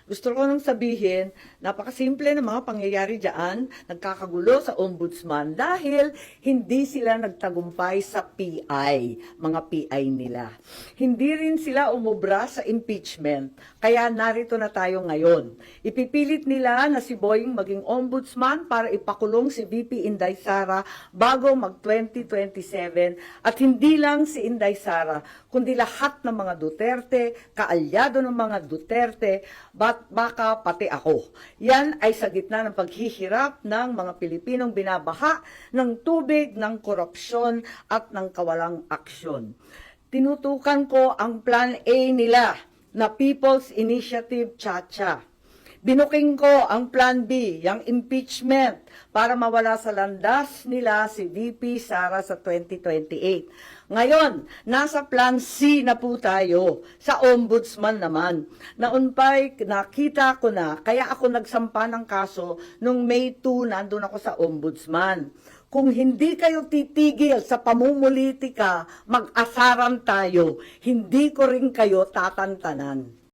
Gusto ko nang sabihin, napakasimple ng mga pangyayari dyan, nagkakagulo sa ombudsman dahil hindi sila nagtagumpay sa PI, mga PI nila. Hindi rin sila umubra sa impeachment, kaya narito na tayo ngayon. Ipipilit nila na si Boying maging ombudsman para ipakulong si VP Inday Sara bago mag-2027 at hindi lang si Inday Sara, kundi lahat ng mga Duterte, kaalyado ng mga Duterte, baka pati ako. Yan ay sa gitna ng paghihirap ng mga Pilipinong binabaha ng tubig, ng korupsyon at ng kawalang aksyon. Tinutukan ko ang Plan A nila na People's Initiative Chacha. Binuking ko ang Plan B, yung impeachment, para mawala sa landas nila si VP Sara sa 2028. Ngayon, nasa Plan C na po tayo, sa Ombudsman naman. Noon pa'y nakita ko na, kaya ako nagsampa ng kaso, nung May 2, nandun ako sa Ombudsman. Kung hindi kayo titigil sa pamumulitika, mag-asaran tayo, hindi ko rin kayo tatantanan.